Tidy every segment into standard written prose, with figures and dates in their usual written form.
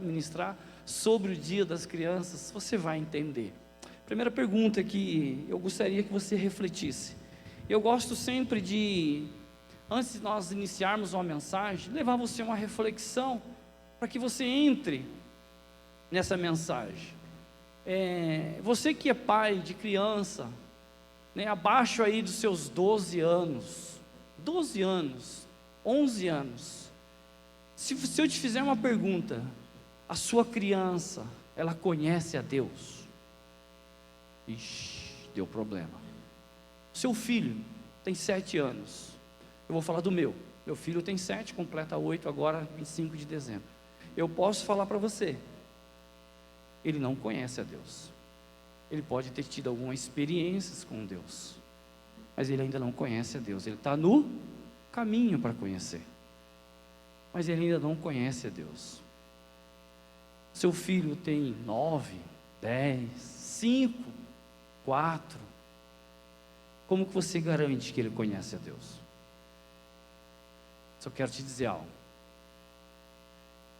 ministrar sobre o Dia das Crianças, você vai entender. Primeira pergunta que eu gostaria que você refletisse. Eu gosto sempre de, antes de nós iniciarmos uma mensagem, levar você a uma reflexão, para que você entre nessa mensagem. Você que é pai de criança, né, abaixo aí dos seus 12 anos, 11 anos, se eu te fizer uma pergunta, a sua criança, ela conhece a Deus? Ixi, deu problema. Seu filho tem 7 anos, eu vou falar do meu filho tem 7, completa 8 agora, 25 de dezembro, eu posso falar para você, ele não conhece a Deus. Ele pode ter tido algumas experiências com Deus, mas ele ainda não conhece a Deus. Ele está no caminho para conhecer, mas ele ainda não conhece a Deus. Seu filho tem 9, 10, 5, 4. Como que você garante que ele conhece a Deus? Só quero te dizer algo.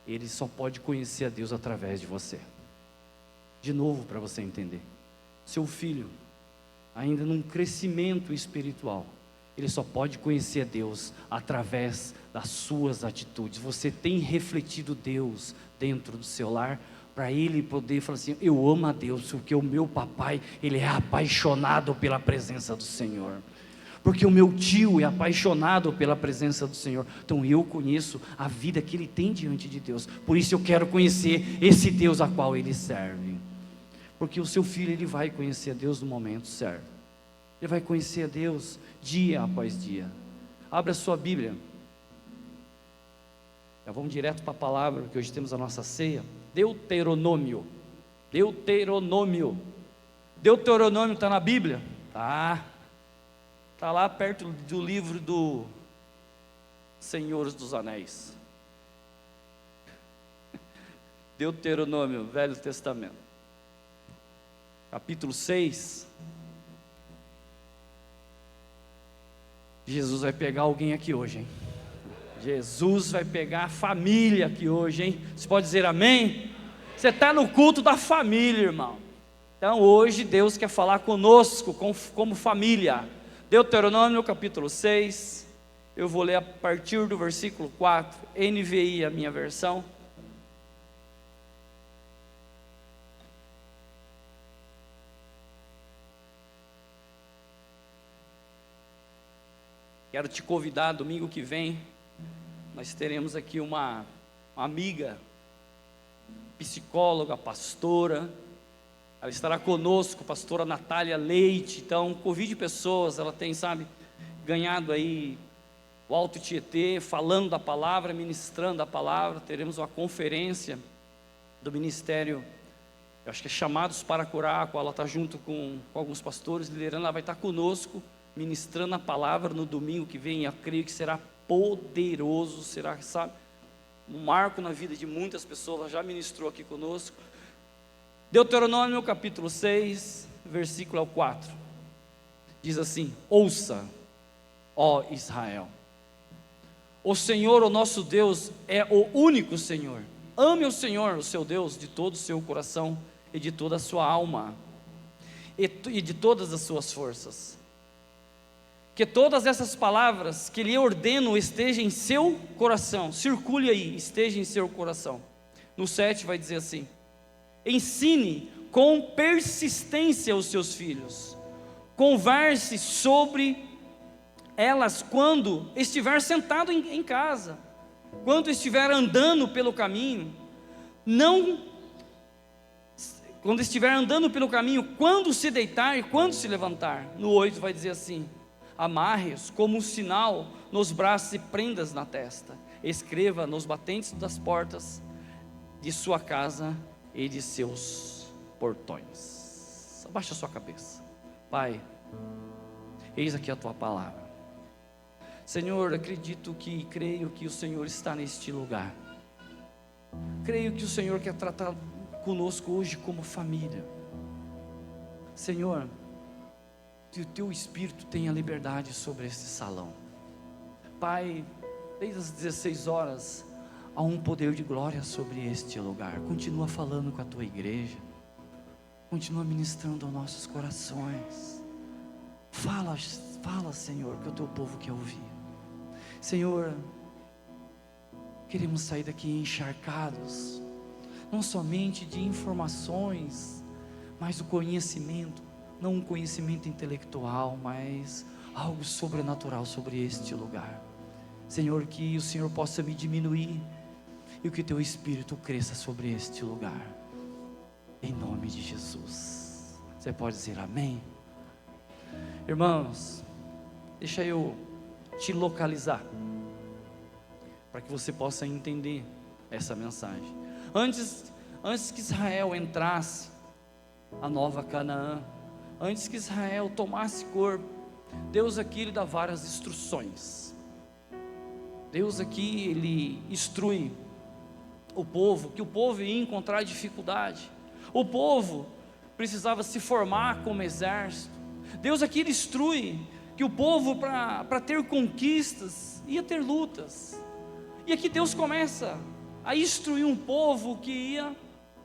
Ele só pode conhecer a Deus através de você. De novo, para você entender. Seu filho, ainda num crescimento espiritual, ele só pode conhecer a Deus através das suas atitudes. Você tem refletido Deus dentro do seu lar, para ele poder falar assim: eu amo a Deus, porque o meu papai, ele é apaixonado pela presença do Senhor, porque o meu tio é apaixonado pela presença do Senhor, então eu conheço a vida que ele tem diante de Deus, por isso eu quero conhecer esse Deus a qual ele serve. Porque o seu filho, ele vai conhecer a Deus no momento certo, ele vai conhecer a Deus dia após dia. Abra a sua Bíblia, já vamos direto para a palavra, porque hoje temos a nossa ceia. Deuteronômio está na Bíblia? Está lá perto do livro do Senhor dos Anéis. Deuteronômio, Velho Testamento, capítulo 6. Jesus vai pegar alguém aqui hoje, hein? Jesus vai pegar a família aqui hoje, hein? Você pode dizer amém? Você está no culto da família, irmão. Então hoje Deus quer falar conosco como família. Deuteronômio capítulo 6, eu vou ler a partir do versículo 4, NVI a minha versão. Quero te convidar, domingo que vem, nós teremos aqui uma amiga, psicóloga, pastora, ela estará conosco, pastora Natália Leite. Então convide pessoas, ela tem, ganhado aí o Alto Tietê, falando da palavra, ministrando a palavra. Teremos uma conferência do ministério, eu acho que é Chamados para Curar, a qual ela está junto com alguns pastores, liderando. Ela vai estar conosco, ministrando a palavra no domingo que vem. Eu creio que será poderoso, será, um marco na vida de muitas pessoas. Ela já ministrou aqui conosco. Deuteronômio capítulo 6, versículo 4, diz assim: ouça, ó Israel, o Senhor, o nosso Deus, é o único Senhor. Ame o Senhor, o seu Deus, de todo o seu coração e de toda a sua alma e de todas as suas forças. Que todas essas palavras que lhe ordeno estejam em seu coração. Circule aí, esteja em seu coração. No 7 vai dizer assim: ensine com persistência os seus filhos, converse sobre elas quando estiver sentado em casa, quando estiver andando pelo caminho, quando estiver andando pelo caminho, quando se deitar e quando se levantar. No 8 vai dizer assim: amarre-os como um sinal nos braços e prendas na testa, escreva nos batentes das portas de sua casa e de seus portões. Abaixa a sua cabeça. Pai, eis aqui a tua palavra. Senhor, acredito que, creio que o Senhor está neste lugar. Creio que o Senhor quer tratar conosco hoje como família. Senhor, que o teu Espírito tenha liberdade sobre esse salão. Pai, desde as 16 horas, há um poder de glória sobre este lugar. Continua falando com a tua igreja, continua ministrando aos nossos corações. Fala, Senhor, que o teu povo quer ouvir. Senhor, queremos sair daqui encharcados, não somente de informações, mas do conhecimento, não um conhecimento intelectual, mas algo sobrenatural sobre este lugar. Senhor, que o Senhor possa me diminuir e que o teu Espírito cresça sobre este lugar, em nome de Jesus. Você pode dizer amém? Irmãos, deixa eu te localizar, para que você possa entender essa mensagem. Antes que Israel entrasse a nova Canaã, antes que Israel tomasse corpo, Deus aqui lhe dá várias instruções. Deus aqui, Ele instrui o povo, que o povo ia encontrar dificuldade. O povo precisava se formar como exército. Deus aqui, Ele instrui que o povo, para ter conquistas, ia ter lutas. E aqui Deus começa a instruir um povo que ia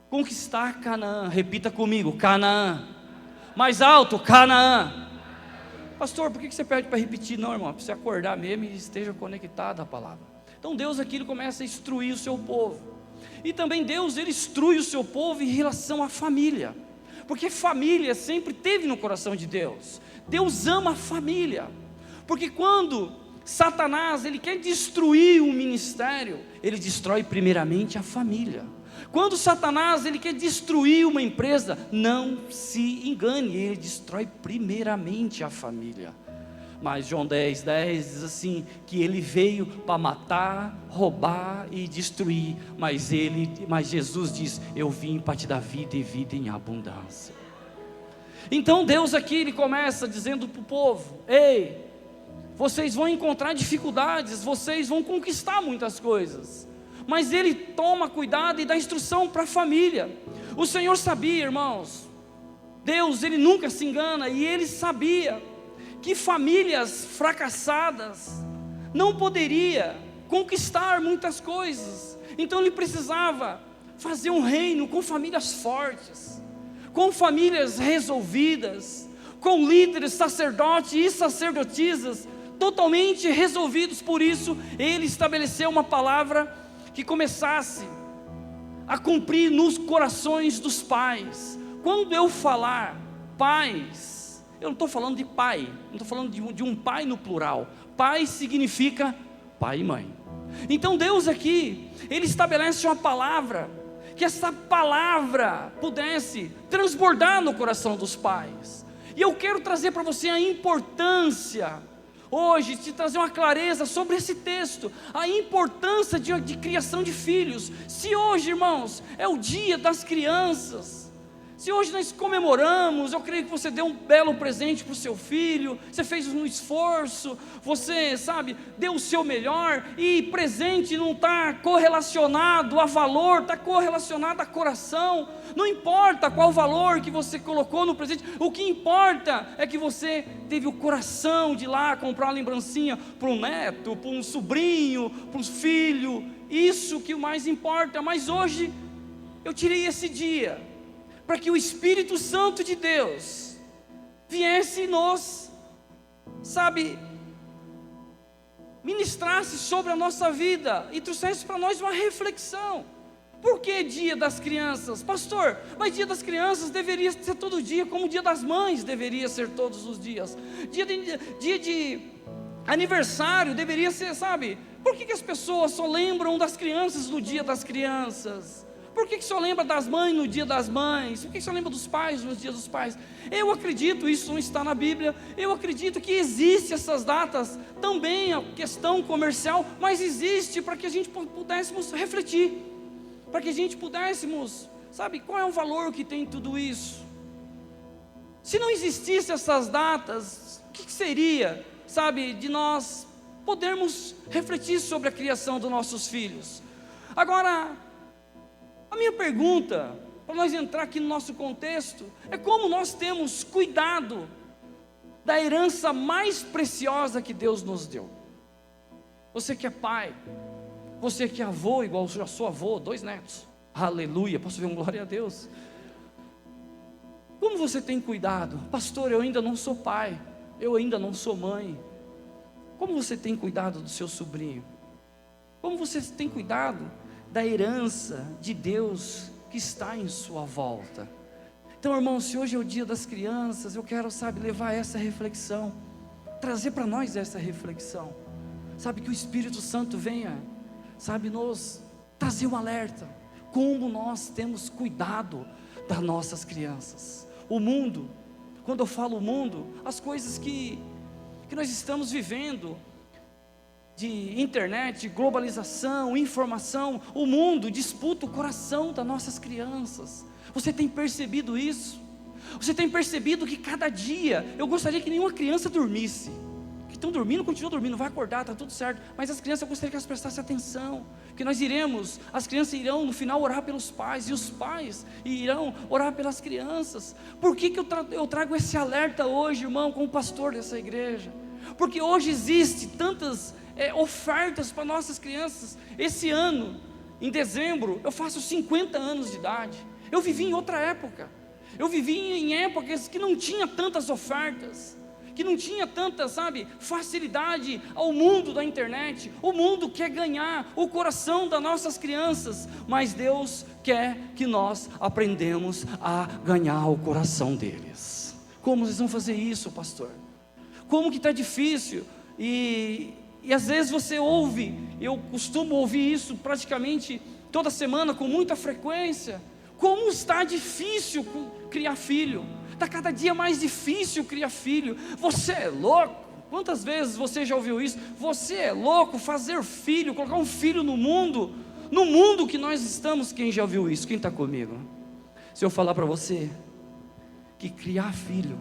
conquistar Canaã. Repita comigo: Canaã. Mais alto: Canaã. Pastor, por que você pede para repetir? Não, irmão, para você acordar mesmo e esteja conectado à palavra. Então Deus aqui, Ele começa a instruir o seu povo. E também Deus, Ele instrui o seu povo em relação à família, porque família sempre teve no coração de Deus. Deus ama a família, porque quando Satanás, ele quer destruir o ministério, ele destrói primeiramente a família. Quando Satanás, ele quer destruir uma empresa, não se engane, ele destrói primeiramente a família. Mas João 10:10 diz assim, que ele veio para matar, roubar e destruir, mas Jesus diz: eu vim para te dar vida e vida em abundância. Então Deus aqui, Ele começa dizendo para o povo: ei, vocês vão encontrar dificuldades, vocês vão conquistar muitas coisas, mas Ele toma cuidado e dá instrução para a família. O Senhor sabia, irmãos, Deus, Ele nunca se engana, e Ele sabia que famílias fracassadas não poderia conquistar muitas coisas. Então Ele precisava fazer um reino com famílias fortes, com famílias resolvidas, com líderes, sacerdotes e sacerdotisas totalmente resolvidos. Por isso Ele estabeleceu uma palavra que começasse a cumprir nos corações dos pais. Quando eu falar pais, eu não estou falando de pai, não estou falando de um pai no plural. Pai significa pai e mãe. Então Deus aqui, Ele estabelece uma palavra, que essa palavra pudesse transbordar no coração dos pais. E eu quero trazer para você a importância, hoje, te trazer uma clareza sobre esse texto, a importância de criação de filhos. Se hoje, irmãos, é o dia das crianças, se hoje nós comemoramos, eu creio que você deu um belo presente para o seu filho, você fez um esforço, você, deu o seu melhor, e presente não está correlacionado a valor, está correlacionado a coração. Não importa qual valor que você colocou no presente, o que importa é que você teve o coração de ir lá comprar uma lembrancinha para um neto, para um sobrinho, para um filho. Isso que o mais importa. Mas hoje eu tirei esse dia para que o Espírito Santo de Deus viesse e nos, ministrasse sobre a nossa vida e trouxesse para nós uma reflexão. Por que dia das crianças? Pastor, mas dia das crianças deveria ser todo dia, como o dia das mães deveria ser todos os dias. Dia de aniversário deveria ser, por que as pessoas só lembram das crianças no dia das crianças? Por que só lembra das mães no dia das mães? Por que só lembra dos pais no dia dos pais? Eu acredito, isso não está na Bíblia, eu acredito que existe essas datas, também a questão comercial, mas existe para que a gente pudéssemos refletir, para que a gente pudéssemos, qual é o valor que tem tudo isso? Se não existisse essas datas, o que seria, de nós podermos refletir sobre a criação dos nossos filhos? Agora, a minha pergunta, para nós entrar aqui no nosso contexto, é como nós temos cuidado da herança mais preciosa que Deus nos deu. Você que é pai, Você que é avô, igual eu já sou avô, 2 netos, aleluia, posso ver um glória a Deus. Como você tem cuidado? Pastor, eu ainda não sou pai, eu ainda não sou mãe. Como você tem cuidado do seu sobrinho? Como você tem cuidado da herança de Deus que está em sua volta? Então, irmãos, se hoje é o dia das crianças, eu quero, levar essa reflexão, trazer para nós essa reflexão, que o Espírito Santo venha, nos trazer um alerta, como nós temos cuidado das nossas crianças. O mundo, quando eu falo mundo, as coisas que nós estamos vivendo, de internet, globalização, informação, o mundo disputa o coração das nossas crianças. Você tem percebido isso? Você tem percebido que cada dia, eu gostaria que nenhuma criança dormisse, que estão dormindo, continua dormindo, vai acordar, está tudo certo, mas as crianças, eu gostaria que elas prestassem atenção, que as crianças irão no final orar pelos pais, e os pais irão orar pelas crianças. Por que eu trago esse alerta hoje, irmão, como pastor dessa igreja? Porque hoje existe tantas ofertas para nossas crianças. Esse ano, em dezembro, eu faço 50 anos de idade. Eu vivi em outra época, eu vivi em épocas que não tinha tantas ofertas, que não tinha tanta, facilidade ao mundo da internet. O mundo quer ganhar o coração das nossas crianças, mas Deus quer que nós aprendamos a ganhar o coração deles. Como vocês vão fazer isso, pastor? Como que está difícil? E às vezes você ouve, eu costumo ouvir isso praticamente toda semana, com muita frequência. Como está difícil criar filho, está cada dia mais difícil criar filho. Você é louco? Quantas vezes você já ouviu isso? Você é louco fazer filho, colocar um filho no mundo que nós estamos. Quem já ouviu isso? Quem está comigo? Se eu falar para você que criar filho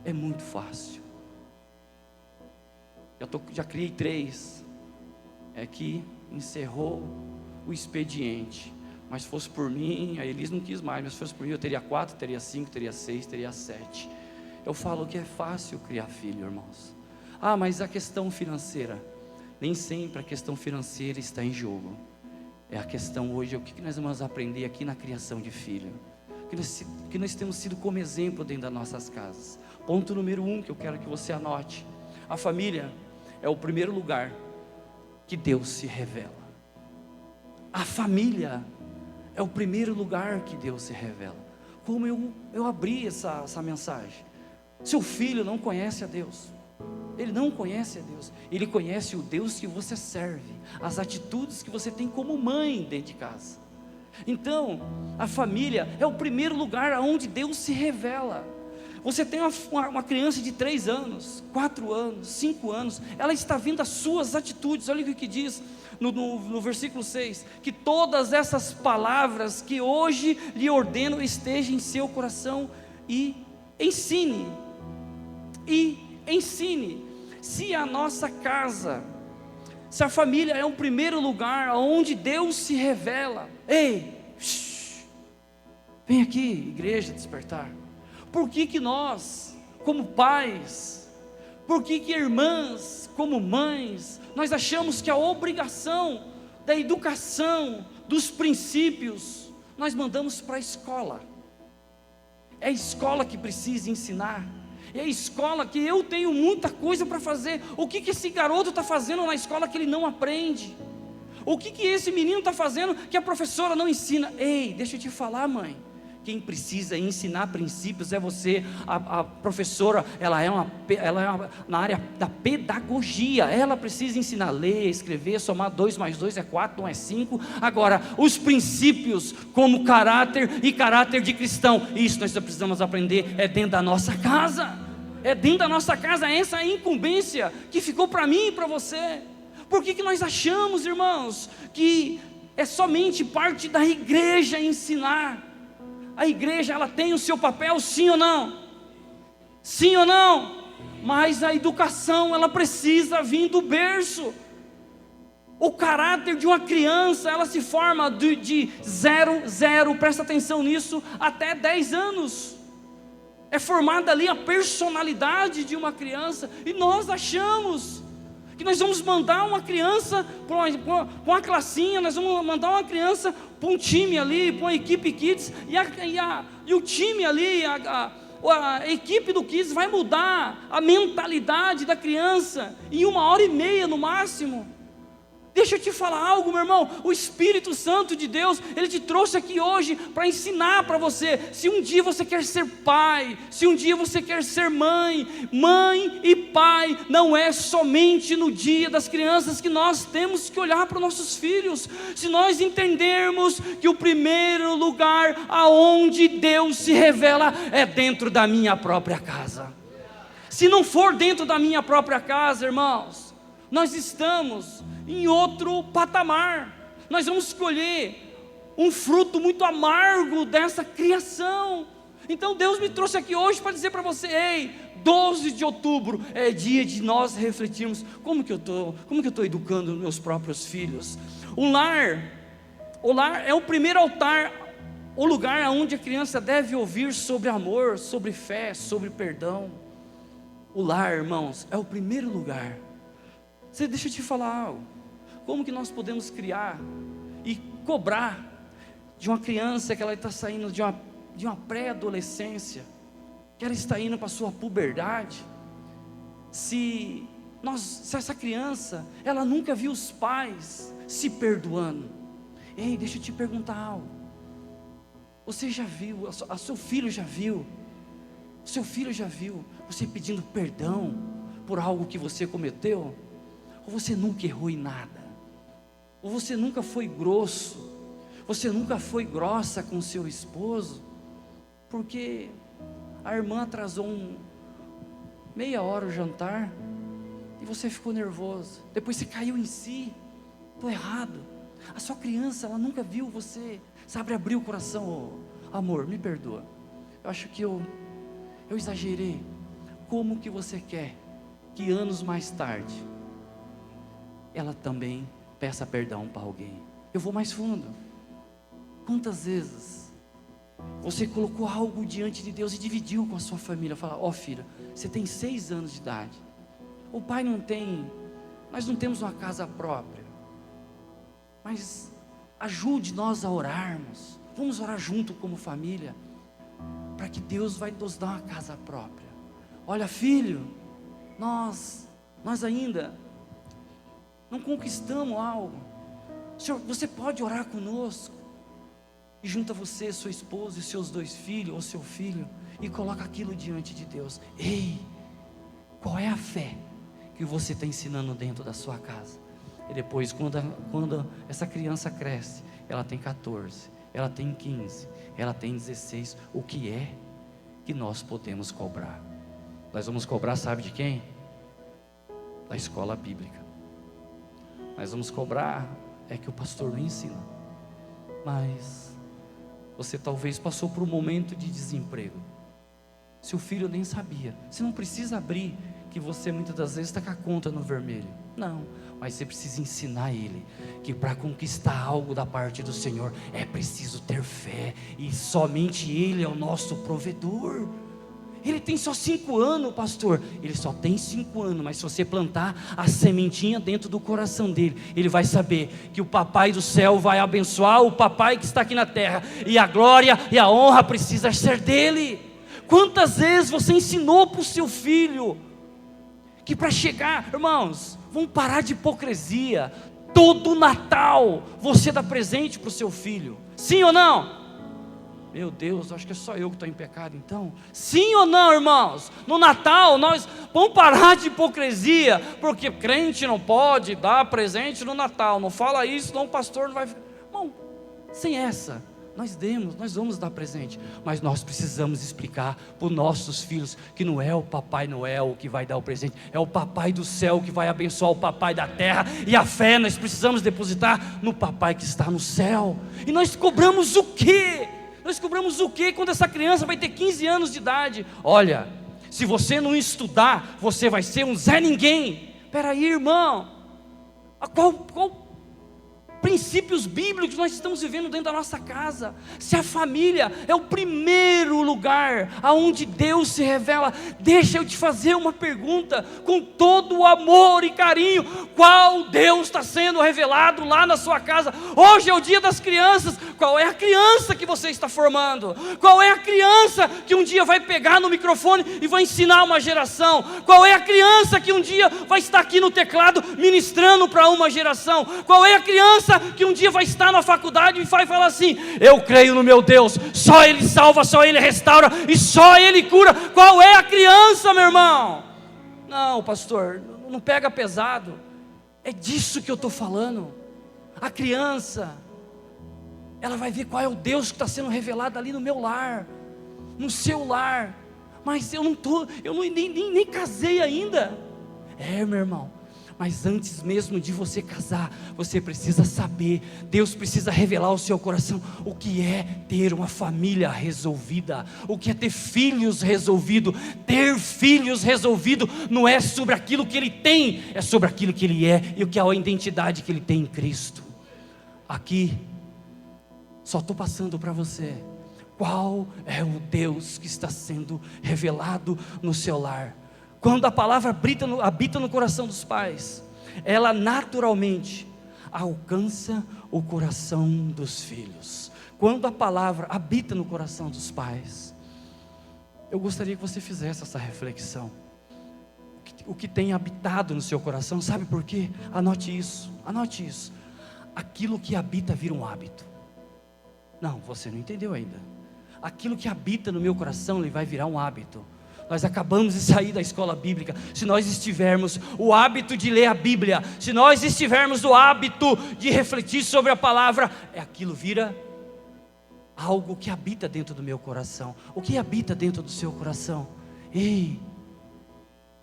é muito fácil, já criei 3, que encerrou o expediente. Mas se fosse por mim, a Elis não quis mais, mas se fosse por mim eu teria 4, teria 5, teria 6, teria 7. Eu falo que é fácil criar filho, irmãos. Mas a questão financeira, nem sempre a questão financeira está em jogo. É a questão hoje, o que nós vamos aprender aqui na criação de filho, que nós temos sido como exemplo dentro das nossas casas. Ponto número 1 que eu quero que você anote: a família é o primeiro lugar que Deus se revela. A família é o primeiro lugar que Deus se revela. Como eu abri essa mensagem. Seu filho não conhece a Deus, ele não conhece a Deus, ele conhece o Deus que você serve, as atitudes que você tem como mãe dentro de casa. Então, a família é o primeiro lugar onde Deus se revela. Você tem uma criança de 3 anos, 4 anos, 5 anos, ela está vendo as suas atitudes. Olha o que diz no versículo 6, que todas essas palavras que hoje lhe ordeno estejam em seu coração e ensine. Se a nossa casa, se a família é o primeiro lugar onde Deus se revela, vem aqui, igreja Despertar. Por que nós, como pais, por que irmãs, como mães, nós achamos que a obrigação da educação, dos princípios, nós mandamos para a escola? É a escola que precisa ensinar, é a escola que eu tenho muita coisa para fazer. O que esse garoto está fazendo na escola que ele não aprende? O que esse menino está fazendo que a professora não ensina? Deixa eu te falar, mãe, quem precisa ensinar princípios é você. A professora, ela é na área da pedagogia, ela precisa ensinar a ler, escrever, somar 2 mais 2 é 4, não é 5. Agora, os princípios como caráter e caráter de cristão, isso nós precisamos aprender, é dentro da nossa casa. Essa é a incumbência que ficou para mim e para você. Por que nós achamos, irmãos, que é somente parte da igreja ensinar? A igreja, ela tem o seu papel, sim ou não? Sim ou não? Mas a educação, ela precisa vir do berço. O caráter de uma criança, ela se forma de 0, presta atenção nisso, até 10 anos. É formada ali a personalidade de uma criança. E nós achamos que nós vamos mandar uma criança para uma classinha, nós vamos mandar uma criança para um time ali, para uma equipe Kids, e o time ali, a equipe do Kids vai mudar a mentalidade da criança em 1h30 no máximo. Deixa eu te falar algo, meu irmão. O Espírito Santo de Deus, Ele te trouxe aqui hoje para ensinar para você. Se um dia você quer ser pai, se um dia você quer ser mãe, mãe e pai, não é somente no dia das crianças que nós temos que olhar para os nossos filhos. Se nós entendermos que o primeiro lugar aonde Deus se revela é dentro da minha própria casa. Se não for dentro da minha própria casa, irmãos, nós estamos em outro patamar. Nós vamos escolher um fruto muito amargo dessa criação. Então Deus me trouxe aqui hoje para dizer para você: ei, 12 de outubro é dia de nós refletirmos como que eu estou educando meus próprios filhos. O lar é o primeiro altar, o lugar onde a criança deve ouvir sobre amor, sobre fé, sobre perdão. O lar, irmãos, é o primeiro lugar. Deixa eu te falar algo. Como que nós podemos criar e cobrar de uma criança que ela está saindo de uma pré-adolescência, que ela está indo para a sua puberdade, se essa criança, ela nunca viu os pais se perdoando? Ei, deixa eu te perguntar algo. Você já viu, seu filho já viu, seu filho já viu você pedindo perdão por algo que você cometeu? Ou você nunca errou em nada? Ou você nunca foi grosso? Você nunca foi grossa com seu esposo? Porque a irmã atrasou meia hora o jantar e você ficou nervoso. Depois você caiu em si. Estou errado. A sua criança, ela nunca viu você, sabe, abrir o coração. Oh, amor, me perdoa. Eu acho que eu exagerei. Como que você quer que anos mais tarde ela também peça perdão para alguém? Eu vou mais fundo. Quantas vezes você colocou algo diante de Deus e dividiu com a sua família? Fala: ó, filha, você tem 6 anos de idade, o pai não tem, nós não temos uma casa própria, mas ajude nós a orarmos, vamos orar junto como família, para que Deus vai nos dar uma casa própria. Olha, filho, nós ainda não conquistamos algo. Senhor, você pode orar conosco? E junta você, sua esposa e seus 2 filhos, ou seu filho, e coloca aquilo diante de Deus. Ei, qual é a fé que você está ensinando dentro da sua casa? E depois, quando essa criança cresce, ela tem 14, ela tem 15, ela tem 16, o que é que nós podemos cobrar? Nós vamos cobrar, sabe de quem? Da escola bíblica. Nós vamos cobrar, é que o pastor não ensina. Mas você talvez passou por um momento de desemprego, seu filho nem sabia. Você não precisa abrir, que você muitas das vezes está com a conta no vermelho. Não, mas você precisa ensinar ele que para conquistar algo da parte do Senhor é preciso ter fé, e somente Ele é o nosso provedor. Ele tem só 5 anos, pastor. Ele só tem 5 anos, mas se você plantar a sementinha dentro do coração dele, ele vai saber que o papai do céu vai abençoar o papai que está aqui na terra, e a glória e a honra precisa ser dele. Quantas vezes você ensinou para o seu filho que para chegar, irmãos, vamos parar de hipocrisia. Todo Natal você dá presente para o seu filho, sim ou não? Meu Deus, acho que é só eu que estou em pecado então. Sim ou não, irmãos? No Natal nós vamos parar de hipocrisia, porque crente não pode dar presente no Natal. Não fala isso, senão o pastor não vai. Bom, sem essa, nós vamos dar presente, mas nós precisamos explicar para os nossos filhos que não é o Papai Noel que vai dar o presente, é o Papai do céu que vai abençoar o Papai da terra. E a fé nós precisamos depositar no Papai que está no céu. E nós cobramos o quê? Nós cobramos o quê quando essa criança vai ter 15 anos de idade? Olha, se você não estudar, você vai ser um Zé Ninguém. Espera aí, irmão, qual princípios bíblicos nós estamos vivendo dentro da nossa casa? Se a família é o primeiro lugar aonde Deus se revela, deixa eu te fazer uma pergunta com todo o amor e carinho: qual Deus está sendo revelado lá na sua casa? Hoje é o dia das crianças. Qual é a criança que você está formando? Qual é a criança que um dia vai pegar no microfone e vai ensinar uma geração? Qual é a criança que um dia vai estar aqui no teclado ministrando para uma geração? Qual é a criança que um dia vai estar na faculdade e vai falar assim: eu creio no meu Deus, só Ele salva, só Ele restaura e só Ele cura? Qual é a criança, meu irmão? Não, pastor, não pega pesado. É disso que eu estou falando. A criança, ela vai ver qual é o Deus que está sendo revelado ali no meu lar, no seu lar. Mas eu nem casei ainda. Meu irmão, mas antes mesmo de você casar, você precisa saber, Deus precisa revelar ao seu coração o que é ter uma família resolvida, o que é ter filhos resolvidos. Ter filhos resolvidos não é sobre aquilo que ele tem, é sobre aquilo que ele é e o que é a identidade que ele tem em Cristo. Aqui, só estou passando para você qual é o Deus que está sendo revelado no seu lar. Quando a palavra habita no coração dos pais, ela naturalmente alcança o coração dos filhos. Quando a palavra habita no coração dos pais, eu gostaria que você fizesse essa reflexão. O que tem habitado no seu coração, sabe por quê? Anote isso. Aquilo que habita vira um hábito. Não, você não entendeu ainda. Aquilo que habita no meu coração, ele vai virar um hábito. Nós acabamos de sair da escola bíblica. Se nós estivermos o hábito de ler a Bíblia, se nós estivermos o hábito de refletir sobre a palavra, aquilo vira algo que habita dentro do meu coração. O que habita dentro do seu coração? Ei,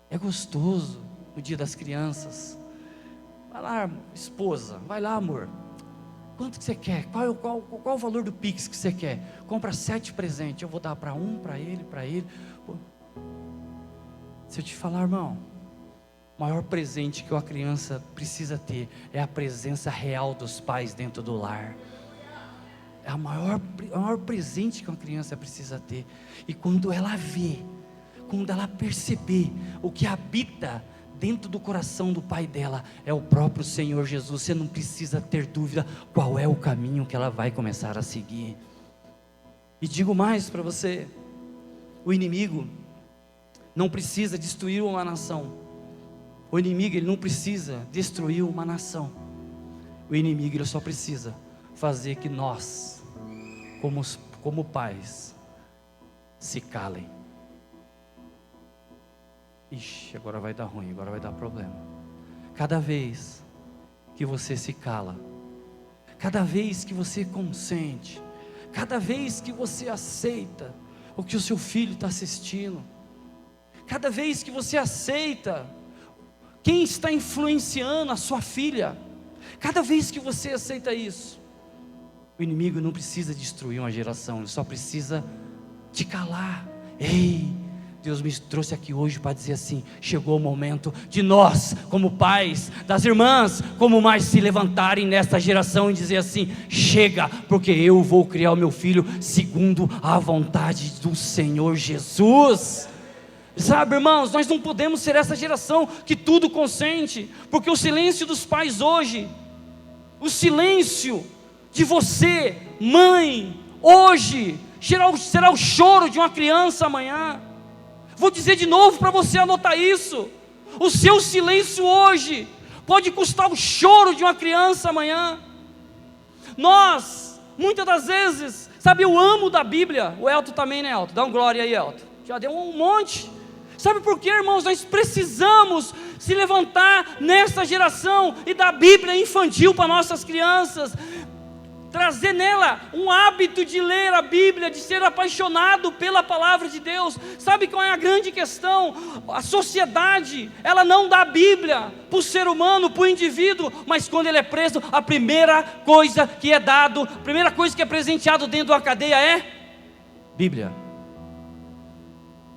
é gostoso no dia das crianças. Vai lá, esposa, vai lá, amor. Quanto que você quer? Qual o valor do Pix que você quer? Compra 7 presentes. Eu vou dar para um, para ele. Pô. Se eu te falar, irmão, o maior presente que uma criança precisa ter é a presença real dos pais dentro do lar. É o maior presente que uma criança precisa ter. E quando ela vê, quando ela perceber o que habita dentro do coração do pai dela, é o próprio Senhor Jesus, você não precisa ter dúvida qual é o caminho que ela vai começar a seguir. E digo mais para você: o inimigo não precisa destruir uma nação. O inimigo, ele não precisa destruir uma nação. O inimigo, ele só precisa fazer que nós, como pais, se calem. Ixi, agora vai dar ruim, agora vai dar problema. Cada vez que você se cala, cada vez que você consente, cada vez que você aceita o que o seu filho está assistindo, cada vez que você aceita quem está influenciando a sua filha, cada vez que você aceita isso, o inimigo não precisa destruir uma geração, ele só precisa te calar. Ei, Deus me trouxe aqui hoje para dizer assim: chegou o momento de nós, como pais, das irmãs, como mais se levantarem nesta geração e dizer assim: chega, porque eu vou criar o meu filho segundo a vontade do Senhor Jesus. Sabe, irmãos, nós não podemos ser essa geração que tudo consente, porque o silêncio dos pais hoje, o silêncio de você, mãe, hoje, será o choro de uma criança amanhã. Vou dizer de novo para você anotar isso: o seu silêncio hoje pode custar o choro de uma criança amanhã. Nós, muitas das vezes, sabe, eu amo da Bíblia. O Elton também, né, Elton? Dá um glória aí, Elton. Já deu um monte. Sabe por quê, irmãos? Nós precisamos se levantar nessa geração e dar Bíblia infantil para nossas crianças, trazer nela um hábito de ler a Bíblia, de ser apaixonado pela palavra de Deus. Sabe qual é a grande questão? A sociedade, ela não dá a Bíblia para o ser humano, para o indivíduo, mas quando ele é preso, a primeira coisa que é dado, a primeira coisa que é presenteado dentro da cadeia é Bíblia.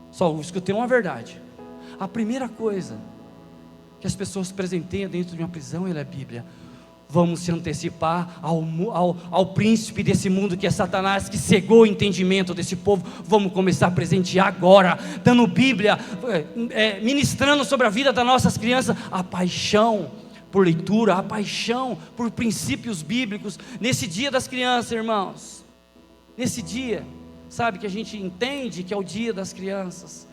Só escutei uma verdade: a primeira coisa que as pessoas presenteiam dentro de uma prisão é a Bíblia. vamos se antecipar ao príncipe desse mundo que é Satanás, que cegou o entendimento desse povo. Vamos começar a presentear agora, dando Bíblia, ministrando sobre a vida das nossas crianças, a paixão por leitura, a paixão por princípios bíblicos, nesse dia das crianças, irmãos, nesse dia, sabe, que a gente entende que é o dia das crianças.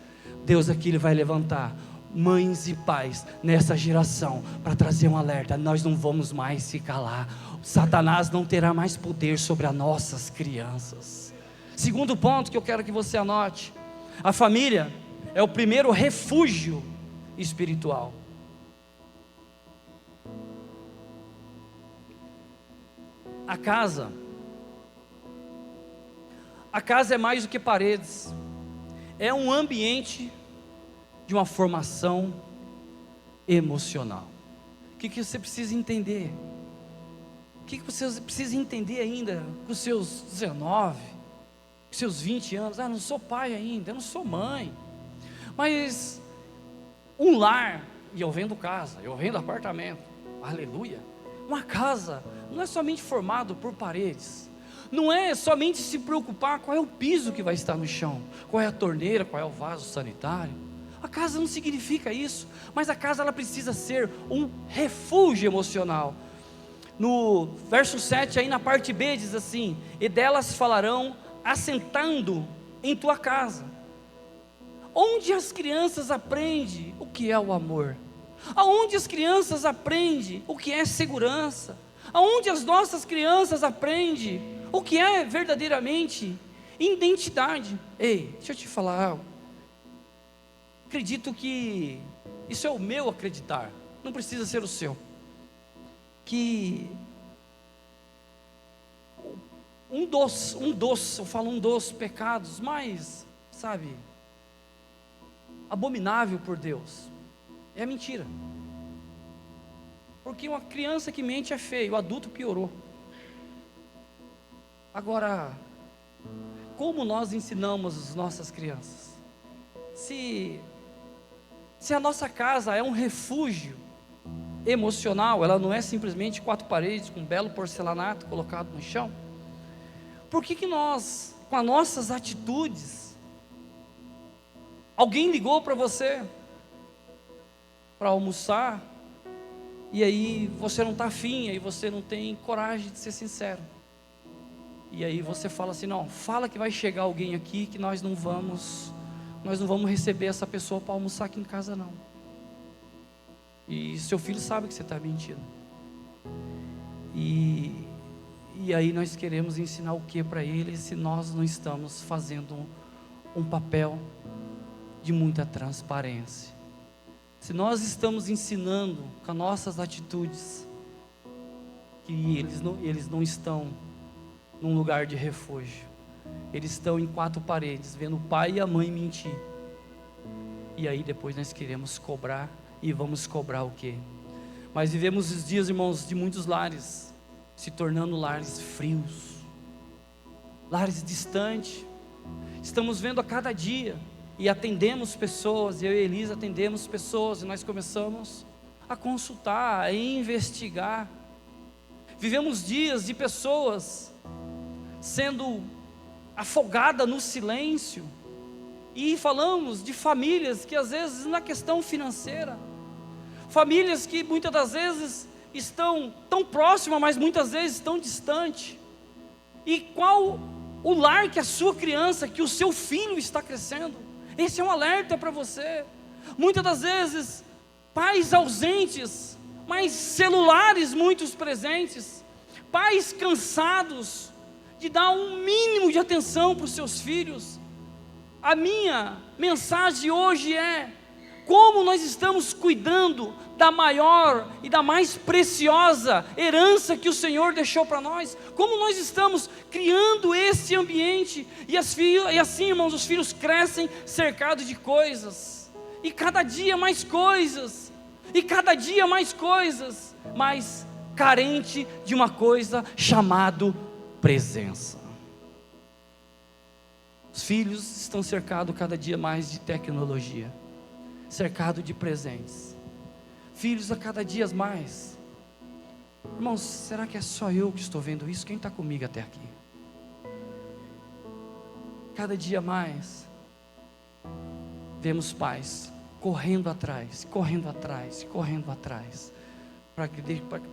Deus aqui, Ele vai levantar mães e pais nessa geração, para trazer um alerta: nós não vamos mais se calar, Satanás não terá mais poder sobre as nossas crianças. Segundo ponto que eu quero que você anote: a família é o primeiro refúgio espiritual. A casa é mais do que paredes, é um ambiente de uma formação emocional. O que você precisa entender? O que você precisa entender ainda com os seus 19, com os seus 20 anos? Não sou pai ainda, eu não sou mãe. Mas um lar, e eu vendo casa, eu vendo apartamento, aleluia. Uma casa não é somente formado por paredes, não é somente se preocupar qual é o piso que vai estar no chão, qual é a torneira, qual é o vaso sanitário. A casa não significa isso, mas a casa ela precisa ser um refúgio emocional. No verso 7, aí na parte B, diz assim: e delas falarão assentando em tua casa. Onde as crianças aprendem o que é o amor? Aonde as crianças aprendem o que é segurança? Aonde as nossas crianças aprendem o que é verdadeiramente identidade? Ei, deixa eu te falar algo. Acredito que isso é o meu acreditar, não precisa ser o seu, que um dos pecados mais, sabe, abominável por Deus, é a mentira. Porque uma criança que mente é feio, o adulto piorou. Agora, como nós ensinamos as nossas crianças? Se a nossa casa é um refúgio emocional, ela não é simplesmente 4 paredes com um belo porcelanato colocado no chão, por que nós, com as nossas atitudes, alguém ligou para você para almoçar, e aí você não está afim, aí você não tem coragem de ser sincero, e aí você fala assim: não, fala que vai chegar alguém aqui, que nós não vamos receber essa pessoa para almoçar aqui em casa não. E seu filho sabe que você está mentindo. E aí nós queremos ensinar o que para ele, se nós não estamos fazendo um papel de muita transparência? Se nós estamos ensinando com as nossas atitudes que eles não estão num lugar de refúgio, eles estão em 4 paredes, vendo o pai e a mãe mentir. E aí depois nós queremos cobrar, e vamos cobrar o quê? Mas vivemos os dias, irmãos, de muitos lares se tornando lares frios, lares distantes. Estamos vendo a cada dia, e atendemos pessoas, eu e Elisa atendemos pessoas, e nós começamos a consultar, a investigar. Vivemos dias de pessoas sendo afogada no silêncio, e falamos de famílias que às vezes na questão financeira, famílias que muitas das vezes estão tão próximas, mas muitas vezes estão distantes. E qual o lar que a sua criança, que o seu filho está crescendo? Esse é um alerta para você. Muitas das vezes pais ausentes, mas celulares muitos presentes, pais cansados de dar um mínimo de atenção para os seus filhos. A minha mensagem hoje é: como nós estamos cuidando da maior e da mais preciosa herança que o Senhor deixou para nós? Como nós estamos criando esse ambiente? E assim, irmãos, os filhos crescem cercados de coisas, e cada dia mais coisas, e cada dia mais coisas, mas carente de uma coisa chamada presença. Os filhos estão cercados cada dia mais de tecnologia, cercado de presentes. Filhos a cada dia mais Irmãos, será que é só eu que estou vendo isso? Quem está comigo até aqui? Cada dia mais, vemos pais correndo atrás,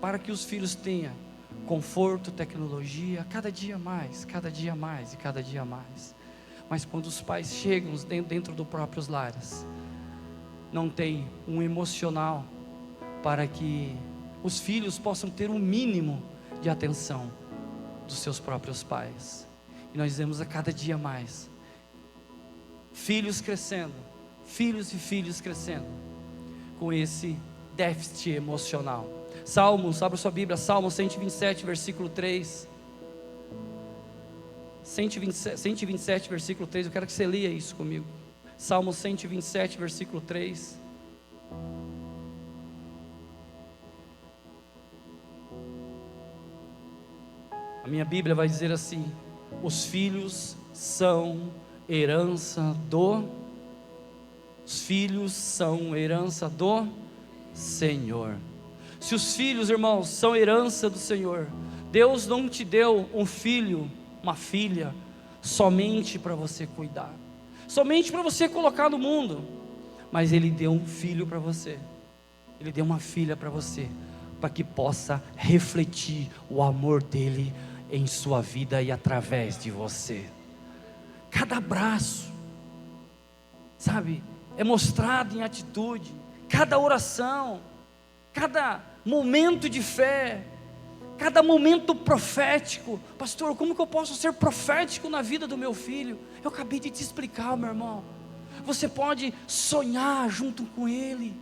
para que os filhos tenham conforto, tecnologia, cada dia mais, mas quando os pais chegam dentro dos próprios lares, não tem um emocional para que os filhos possam ter um mínimo de atenção dos seus próprios pais. E nós vemos a cada dia mais filhos crescendo, filhos e filhos crescendo com esse déficit emocional. Salmos, abra sua Bíblia, Salmo 127, versículo 3. 127, versículo 3, eu quero que você leia isso comigo. Salmo 127, versículo 3. A minha Bíblia vai dizer assim: os filhos são herança do Senhor. Se os filhos, irmãos, são herança do Senhor, Deus não te deu um filho, uma filha, somente para você cuidar, somente para você colocar no mundo, mas Ele deu um filho para você, Ele deu uma filha para você, para que possa refletir o amor dEle em sua vida e através de você. Cada abraço, sabe, é mostrado em atitude. Cada oração, cada momento de fé, cada momento profético. Pastor, como que eu posso ser profético na vida do meu filho? Eu acabei de te explicar, meu irmão. Você pode sonhar junto com ele,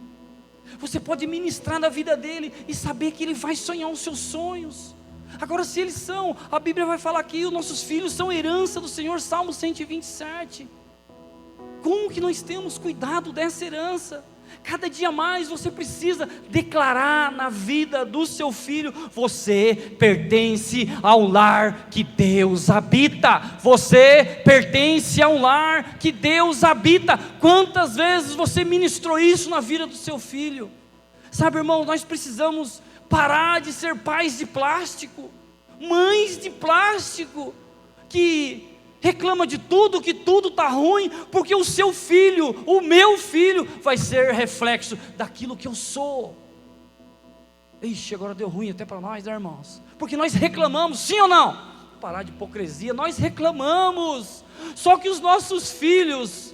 você pode ministrar na vida dele e saber que ele vai sonhar os seus sonhos. Agora, se eles são, a Bíblia vai falar que os nossos filhos são herança do Senhor, Salmo 127. Como que nós temos cuidado dessa herança? Cada dia mais você precisa declarar na vida do seu filho: você pertence ao lar que Deus habita. Você pertence a um lar que Deus habita. Quantas vezes você ministrou isso na vida do seu filho? Sabe, irmão, nós precisamos parar de ser pais de plástico, mães de plástico, que reclama de tudo, que tudo está ruim, porque o seu filho, o meu filho, vai ser reflexo daquilo que eu sou. Ixi, agora deu ruim até para nós, né, irmãos? Porque nós reclamamos, sim ou não? Parar de hipocrisia, nós reclamamos. Só que os nossos filhos,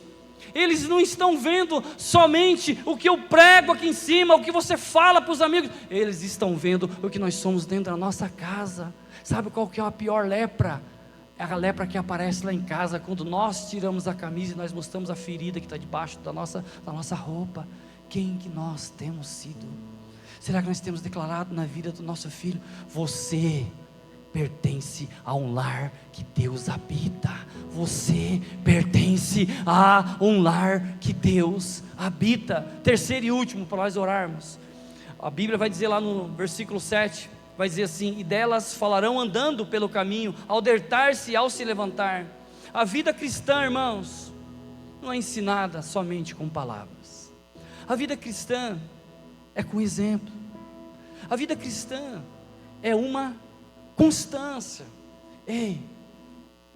eles não estão vendo somente o que eu prego aqui em cima, o que você fala para os amigos. Eles estão vendo o que nós somos dentro da nossa casa. Sabe qual que é a pior lepra? É a lepra que aparece lá em casa, quando nós tiramos a camisa e nós mostramos a ferida que está debaixo da nossa roupa. Quem que nós temos sido? Será que nós temos declarado na vida do nosso filho: você pertence a um lar que Deus habita. Você pertence a um lar que Deus habita. Terceiro e último, para nós orarmos. A Bíblia vai dizer lá no versículo 7, vai dizer assim: e delas falarão andando pelo caminho, ao deitar-se e ao se levantar. A vida cristã, irmãos, não é ensinada somente com palavras. A vida cristã é com exemplo. A vida cristã é uma constância. Ei,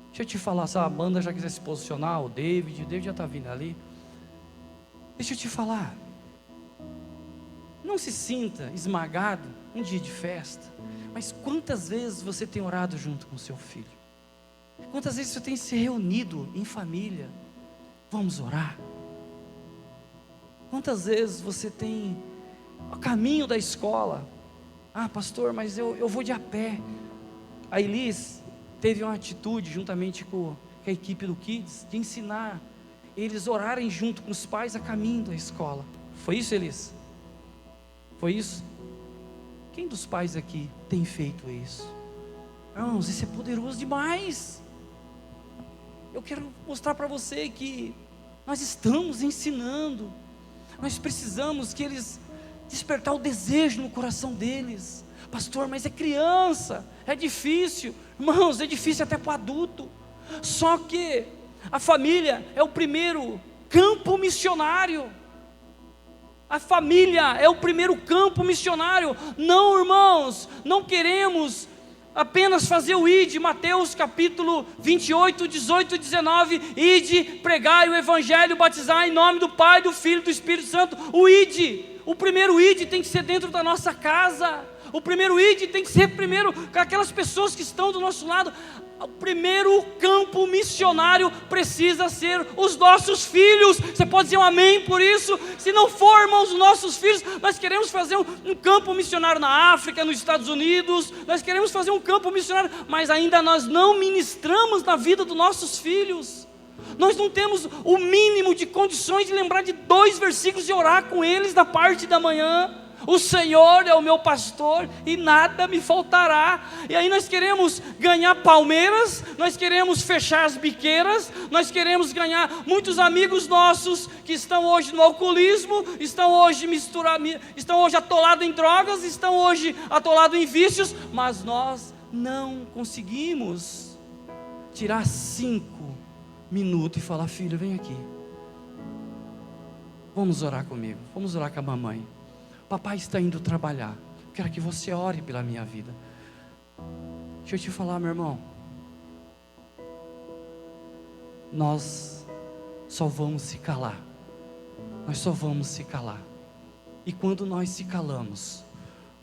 deixa eu te falar, se a banda já quiser se posicionar, o David já está vindo ali. Deixa eu te falar, não se sinta esmagado um dia de festa, mas quantas vezes você tem orado junto com seu filho? Quantas vezes você tem se reunido em família? Vamos orar. Quantas vezes você tem, a caminho da escola: ah, pastor, mas eu vou de a pé. A Elis teve uma atitude, juntamente com a equipe do Kids, de ensinar eles a orarem junto com os pais a caminho da escola. Foi isso, Elis? Foi isso? Quem dos pais aqui tem feito isso? Irmãos, isso é poderoso demais. Eu quero mostrar para você que nós estamos ensinando. Nós precisamos que eles despertar o desejo no coração deles. Pastor, mas é criança, é difícil. Irmãos, é difícil até para o adulto. Só que a família é o primeiro campo missionário. A família é o primeiro campo missionário. Não, irmãos, não queremos apenas fazer o ID, Mateus capítulo 28, 18 e 19, ide, pregai o evangelho, batizar em nome do Pai, do Filho e do Espírito Santo. O ID, o primeiro ID tem que ser dentro da nossa casa. O primeiro ID tem que ser primeiro com aquelas pessoas que estão do nosso lado. O primeiro campo missionário precisa ser os nossos filhos. Você pode dizer um amém por isso? Se não for, irmãos, os nossos filhos, nós queremos fazer um campo missionário na África, nos Estados Unidos, nós queremos fazer um campo missionário, mas ainda nós não ministramos na vida dos nossos filhos. Nós não temos o mínimo de condições de lembrar de 2 versículos e orar com eles da parte da manhã. O Senhor é o meu pastor e nada me faltará. E aí nós queremos ganhar palmeiras, nós queremos fechar as biqueiras, nós queremos ganhar muitos amigos nossos que estão hoje no alcoolismo, estão hoje atolados em drogas, estão hoje atolados em vícios, mas nós não conseguimos tirar 5 minutos e falar: filho, vem aqui, vamos orar comigo, vamos orar com a mamãe. Papai está indo trabalhar, quero que você ore pela minha vida. Deixa eu te falar, meu irmão, nós só vamos se calar, nós só vamos se calar, e quando nós se calamos,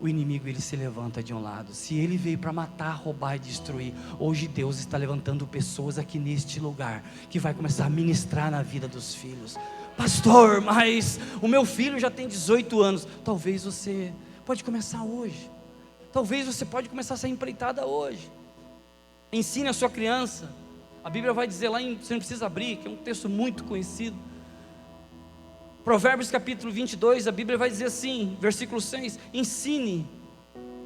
o inimigo ele se levanta de um lado. Se ele veio para matar, roubar e destruir, hoje Deus está levantando pessoas aqui neste lugar, que vai começar a ministrar na vida dos filhos. Pastor, mas o meu filho já tem 18 anos. Talvez você pode começar hoje. Talvez você pode começar essa empreitada hoje. Ensine a sua criança. A Bíblia vai dizer lá, você não precisa abrir, que é um texto muito conhecido. Provérbios capítulo 22, a Bíblia vai dizer assim, versículo 6: ensine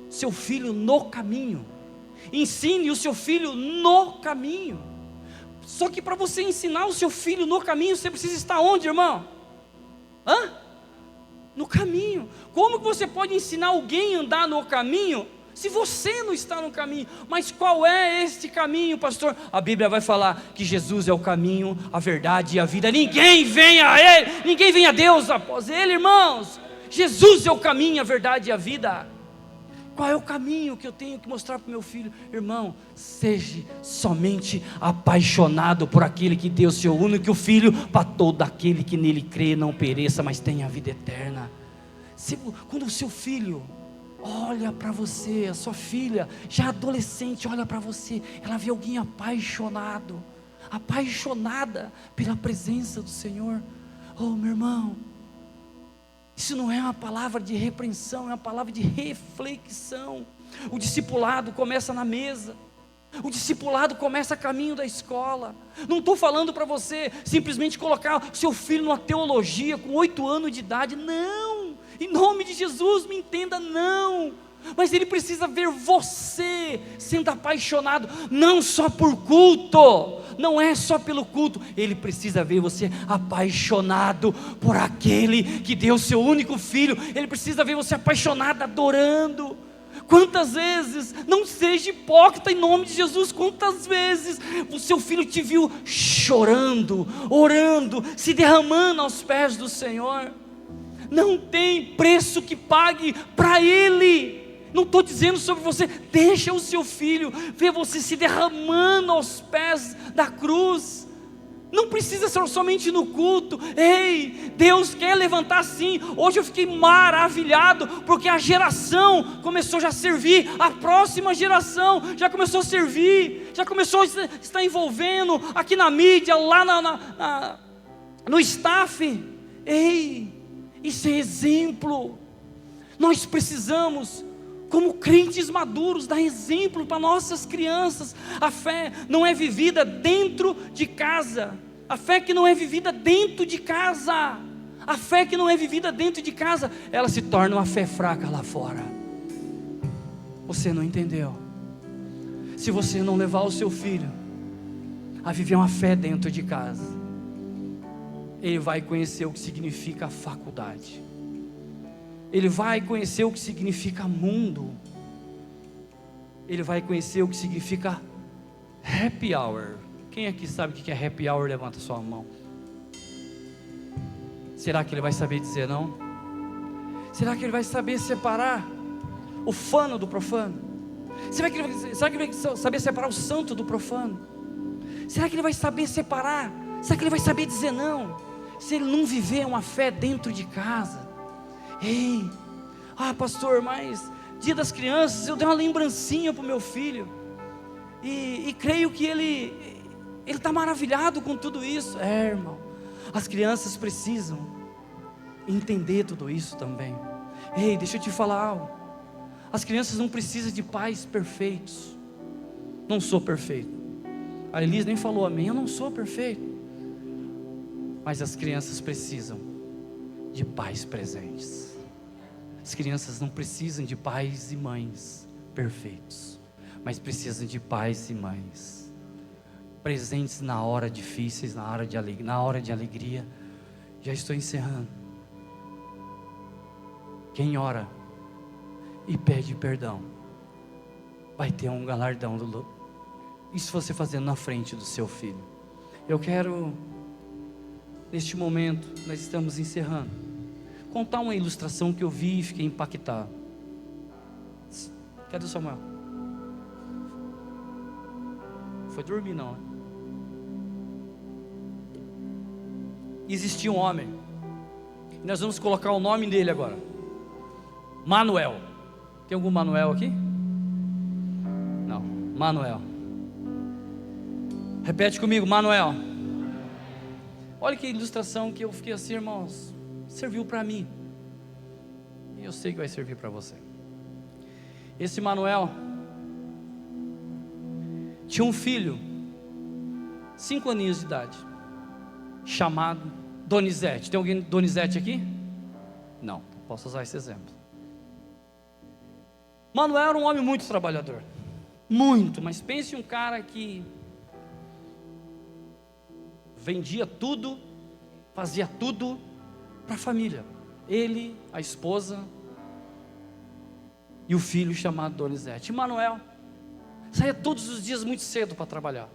seu filho no caminho. Ensine o seu filho no caminho. Só que para você ensinar o seu filho no caminho, você precisa estar onde, irmão? No caminho. Como que você pode ensinar alguém a andar no caminho, se você não está no caminho? Mas qual é este caminho, pastor? A Bíblia vai falar que Jesus é o caminho, a verdade e a vida. Ninguém vem a Ele, ninguém vem a Deus após Ele, irmãos. Jesus é o caminho, a verdade e a vida. Qual é o caminho que eu tenho que mostrar para o meu filho? Irmão, seja somente apaixonado por aquele que deu seu único filho, para todo aquele que nele crê não pereça, mas tenha a vida eterna. Quando o seu filho olha para você, a sua filha, já adolescente, olha para você, ela vê alguém apaixonado, apaixonada pela presença do Senhor. Oh, meu irmão, isso não é uma palavra de repreensão, é uma palavra de reflexão. O discipulado começa na mesa. O discipulado começa a caminho da escola. Não estou falando para você simplesmente colocar seu filho numa teologia com 8 anos de idade. Não, em nome de Jesus, me entenda, não. Mas ele precisa ver você sendo apaixonado, não só por culto, não é só pelo culto, ele precisa ver você apaixonado por aquele que deu seu único filho, ele precisa ver você apaixonado, adorando. Quantas vezes, não seja hipócrita em nome de Jesus, quantas vezes o seu filho te viu chorando, orando, se derramando aos pés do Senhor? Não tem preço que pague para Ele. Não estou dizendo sobre você, deixa o seu filho ver você se derramando aos pés da cruz. Não precisa ser somente no culto. Ei, Deus quer levantar sim. Hoje eu fiquei maravilhado, porque a geração começou já a servir, a próxima geração já começou a servir, já começou a estar envolvendo aqui na mídia, lá no staff. Ei, isso é exemplo. Nós precisamos, como crentes maduros, dar exemplo para nossas crianças. A fé não é vivida dentro de casa. A fé que não é vivida dentro de casa, a fé que não é vivida dentro de casa, ela se torna uma fé fraca lá fora. Você não entendeu? Se você não levar o seu filho a viver uma fé dentro de casa, ele vai conhecer o que significa a faculdade, ele vai conhecer o que significa mundo, ele vai conhecer o que significa happy hour. Quem aqui sabe o que é happy hour? Levanta sua mão. Será que ele vai saber dizer não? Será que ele vai saber separar o fano do profano? Será que ele vai saber separar o santo do profano? Será que ele vai saber separar? Será que ele vai saber dizer não? Se ele não viver uma fé dentro de casa. Ei, pastor, mas Dia das Crianças eu dei uma lembrancinha para o meu filho, e creio que ele está maravilhado com tudo isso. Irmão, as crianças precisam entender tudo isso também. Ei, deixa eu te falar algo. As crianças não precisam de pais perfeitos. Não sou perfeito. A Elis nem falou amém. Eu não sou perfeito. Mas as crianças precisam de pais presentes. As crianças não precisam de pais e mães perfeitos, mas precisam de pais e mães presentes na hora difíceis, na hora de alegria. Já estou encerrando. Quem ora e pede perdão vai ter um galardão do... Isso você fazendo na frente do seu filho. Eu quero, neste momento, nós estamos encerrando, contar uma ilustração que eu vi e fiquei impactado. Cadê o Samuel? Foi dormir não, né? Existia um homem, e nós vamos colocar o nome dele agora. Manuel. Tem algum Manuel aqui? Não, Manuel. Repete comigo, Manuel. Olha que ilustração que eu fiquei assim, irmãos. Serviu para mim, e eu sei que vai servir para você. Esse Manuel tinha um filho, 5 aninhos de idade, chamado Donizete. Tem alguém Donizete aqui? Não, posso usar esse exemplo. Manuel era um homem muito trabalhador, muito, mas pense em um cara que vendia tudo, fazia tudo para a família. Ele, a esposa e o filho chamado Donizete. E Manuel saía todos os dias muito cedo para trabalhar,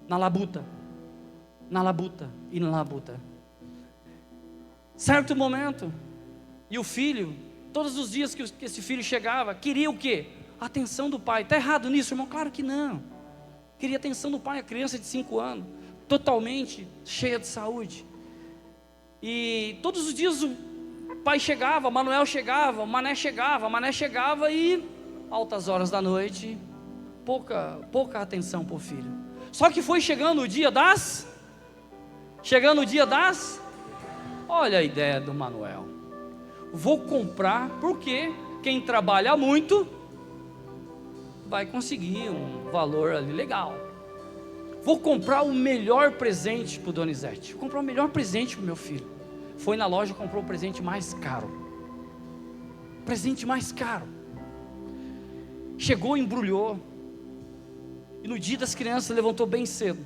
na labuta, e na labuta. Certo momento, e o filho, todos os dias que esse filho chegava, queria o quê? A atenção do pai. Está errado nisso, irmão? Claro que não. Queria a atenção do pai. A criança de 5 anos, totalmente cheia de saúde. E todos os dias o pai chegava, Manuel chegava, o Mané chegava, e altas horas da noite, pouca atenção para o filho. Só que foi chegando o dia das... Olha a ideia do Manuel. Vou comprar, porque quem trabalha muito vai conseguir um valor ali legal. Vou comprar o melhor presente para o Donizete. Vou comprar o melhor presente para o meu filho. Foi na loja e comprou o presente mais caro. Presente mais caro. Chegou, embrulhou. E no dia das crianças levantou bem cedo.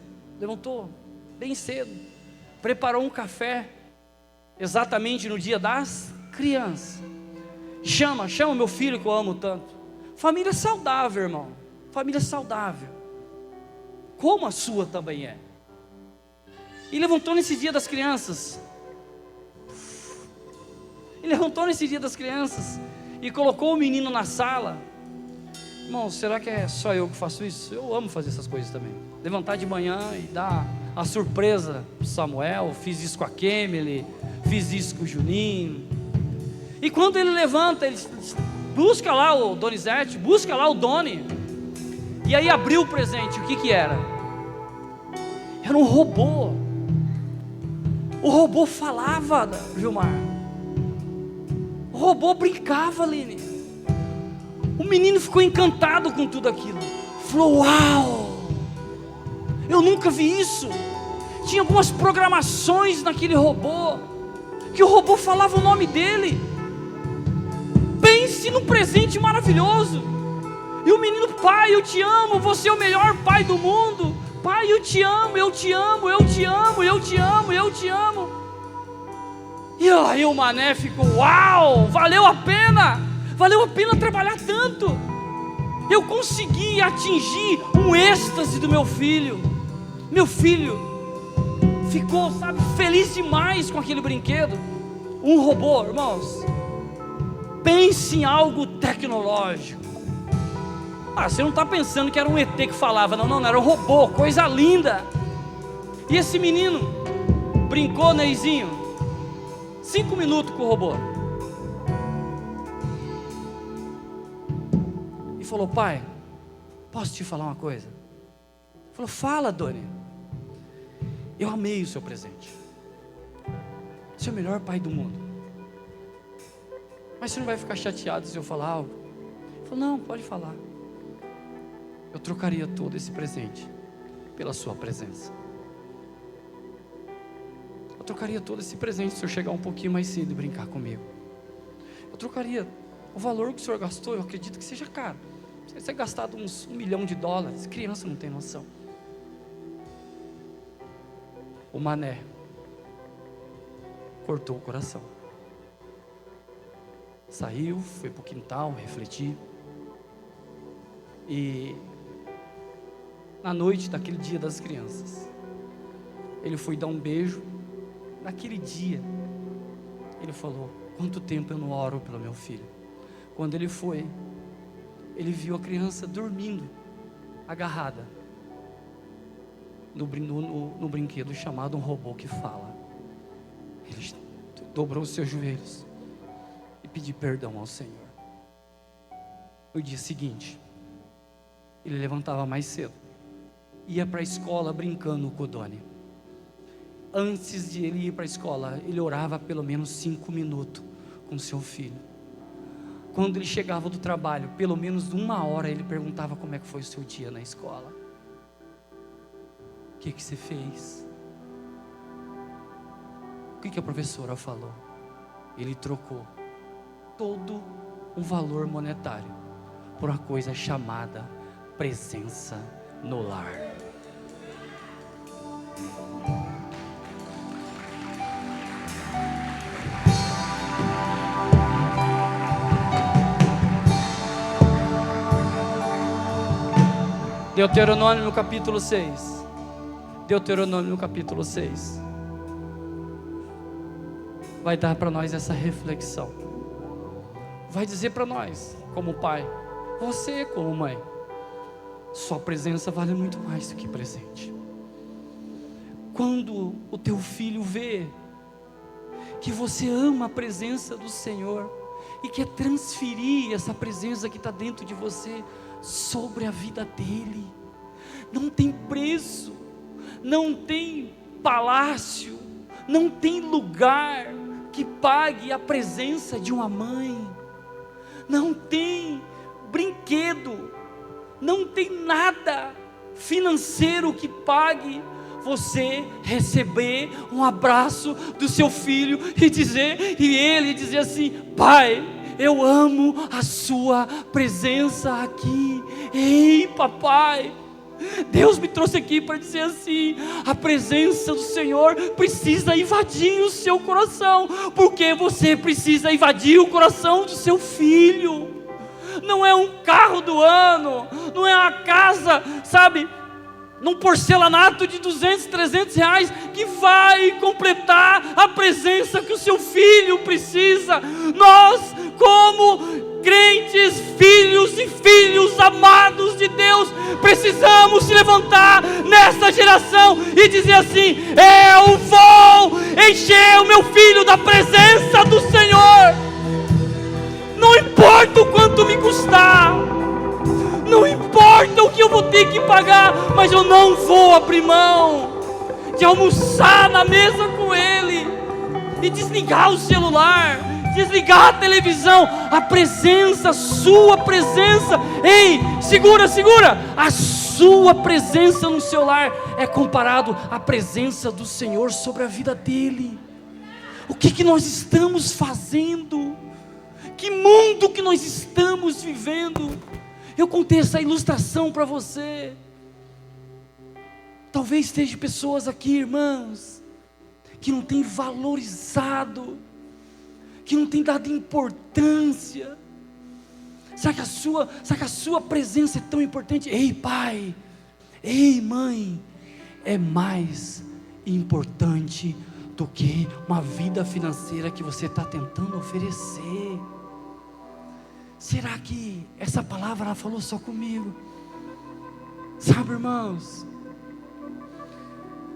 Preparou um café. Exatamente no dia das crianças. Chama meu filho que eu amo tanto. Família saudável, irmão. Família saudável. Como a sua também é. E levantou nesse dia das crianças. E colocou o menino na sala. Irmão, será que é só eu que faço isso? Eu amo fazer essas coisas também. Levantar de manhã e dar a surpresa para Samuel. Fiz isso com a Kemily, fiz isso com o Juninho. E quando ele levanta, ele busca lá o Donizete, busca lá o Doni. E aí abriu o presente. O que era? Era um robô. O robô falava, Gilmar. O robô brincava, Aline. O menino ficou encantado com tudo aquilo. Falou, uau, eu nunca vi isso. Tinha algumas programações naquele robô, que o robô falava o nome dele. Pense num presente maravilhoso. E o menino, pai, eu te amo, você é o melhor pai do mundo. Pai, eu te amo, eu te amo, eu te amo, eu te amo, eu te amo. E aí o Mané ficou, uau, valeu a pena trabalhar tanto. Eu consegui atingir um êxtase do meu filho. Meu filho ficou, feliz demais com aquele brinquedo. Um robô, irmãos, pense em algo tecnológico. Você não está pensando que era um ET que falava, não, era um robô, coisa linda. E esse menino brincou, Neizinho, 5 minutos com o robô, e falou: pai, posso te falar uma coisa? Ele falou: fala, Doni. Eu amei o seu presente, você é o melhor pai do mundo, mas você não vai ficar chateado se eu falar algo? Ele falou: não, pode falar. Eu trocaria todo esse presente pela sua presença. Eu trocaria todo esse presente se eu chegar um pouquinho mais cedo e brincar comigo. Eu trocaria o valor que o senhor gastou. Eu acredito que seja caro. Você ter gastado uns $1 milhão. Criança não tem noção. O mané cortou o coração. Saiu, foi para o quintal refletir. E na noite daquele dia das crianças, ele foi dar um beijo. Naquele dia, ele falou: quanto tempo eu não oro pelo meu filho. Quando ele foi, ele viu a criança dormindo, agarrada no brinquedo chamado um robô que fala. Ele dobrou os seus joelhos e pediu perdão ao Senhor. No dia seguinte, ele levantava mais cedo, ia para a escola brincando com o Doni. Antes de ele ir para a escola, ele orava pelo menos 5 minutos com seu filho. Quando ele chegava do trabalho, pelo menos 1 hora, ele perguntava como é que foi o seu dia na escola. O que você fez? O que a professora falou? Ele trocou todo o valor monetário por uma coisa chamada presença no lar. Deuteronômio no capítulo 6. Deuteronômio no capítulo 6. Vai dar para nós essa reflexão. Vai dizer para nós, como pai, você como mãe, sua presença vale muito mais do que presente. Quando o teu filho vê que você ama a presença do Senhor e quer transferir essa presença que está dentro de você sobre a vida dele, não tem preço, não tem palácio, não tem lugar que pague a presença de uma mãe, não tem brinquedo, não tem nada financeiro que pague você receber um abraço do seu filho e ele dizer assim: pai, eu amo a sua presença aqui. Ei, papai, Deus me trouxe aqui para dizer assim: a presença do Senhor precisa invadir o seu coração, porque você precisa invadir o coração do seu filho. Não é um carro do ano, não é uma casa, sabe, num porcelanato de 200, 300 reais, que vai completar a presença que o seu filho precisa. Nós, como crentes, filhos e filhos amados de Deus, precisamos se levantar nessa geração e dizer assim: eu vou encher o meu filho da presença do Senhor, não importa o quanto me custar, não importa o que eu vou ter que pagar, mas eu não vou abrir mão de almoçar na mesa com ele e desligar o celular, desligar a televisão. A presença, a sua presença, ei, segura, a sua presença no seu lar é comparado à presença do Senhor sobre a vida dele. O que nós estamos fazendo? Que mundo que nós estamos vivendo? Eu contei essa ilustração para você. Talvez esteja pessoas aqui, irmãos, que não têm valorizado, que não têm dado importância. Será que a sua presença é tão importante? Ei, pai, ei, mãe, é mais importante do que uma vida financeira que você está tentando oferecer. será que essa palavra ela falou só comigo? Sabe, irmãos,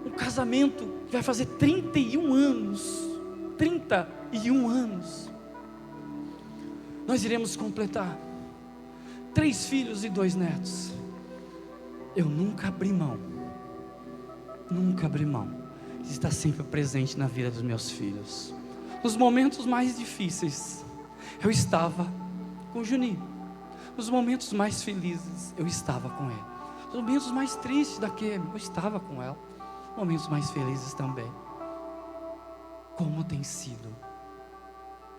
um casamento que vai fazer 31 anos, 31 anos, nós iremos completar 3 filhos e 2 netos. Eu nunca abri mão de estar sempre presente na vida dos meus filhos. Nos momentos mais difíceis, eu estava com o Juninho. Nos momentos mais felizes, eu estava com ele. Nos momentos mais tristes daquele, eu estava com ela. Momentos mais felizes também. Como tem sido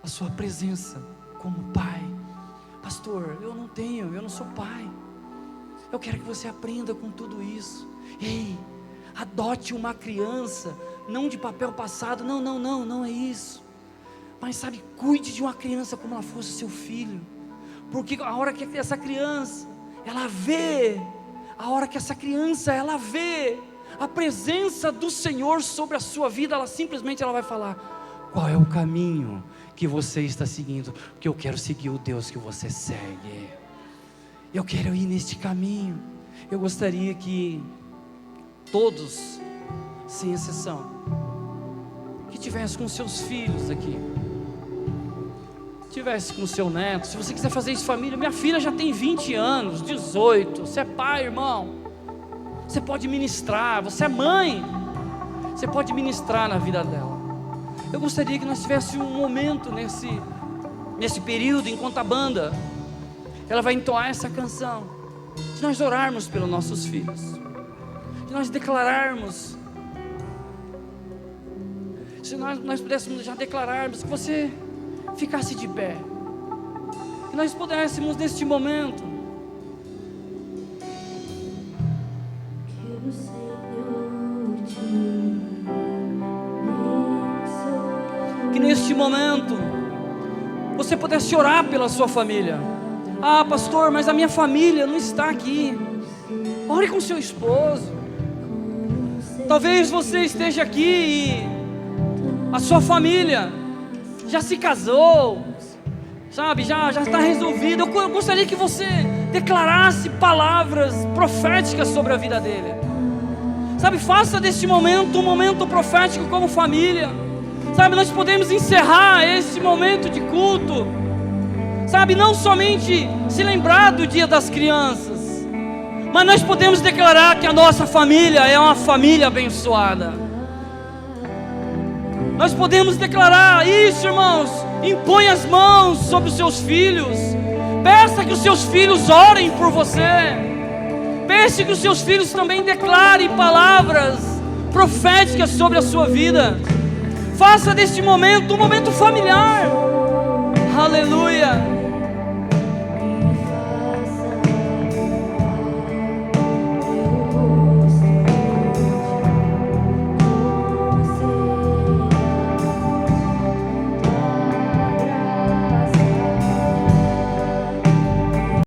a sua presença como pai? Pastor, eu não sou pai. Eu quero que você aprenda com tudo isso. Ei, adote uma criança, não de papel passado, não é isso. Mas sabe, cuide de uma criança como ela fosse seu filho. Porque a hora que essa criança, ela vê a presença do Senhor sobre a sua vida, ela simplesmente vai falar: qual é o caminho que você está seguindo? Porque eu quero seguir o Deus que você segue. Eu quero ir neste caminho. Eu gostaria que todos, sem exceção, que tivesse com seus filhos aqui, tivesse com seu neto. Se você quiser fazer isso, família, minha filha já tem 20 anos, 18, você é pai, irmão, você pode ministrar, você é mãe, você pode ministrar na vida dela. Eu gostaria que nós tivéssemos um momento nesse período, enquanto a banda ela vai entoar essa canção, de nós orarmos pelos nossos filhos, de nós declararmos, se nós pudéssemos já declararmos, que você ficasse de pé, que nós pudéssemos neste momento, que neste momento você pudesse orar pela sua família. Ah, pastor, mas a minha família não está aqui. Ore com seu esposo. Talvez você esteja aqui e a sua família já se casou, sabe, já está resolvido. Eu gostaria que você declarasse palavras proféticas sobre a vida dele. Sabe, faça deste momento um momento profético como família. Sabe, nós podemos encerrar esse momento de culto, sabe, não somente se lembrar do Dia das Crianças, mas nós podemos declarar que a nossa família é uma família abençoada. Nós podemos declarar isso, irmãos. Impõe as mãos sobre os seus filhos, peça que os seus filhos orem por você, peça que os seus filhos também declarem palavras proféticas sobre a sua vida. Faça deste momento um momento familiar. Aleluia.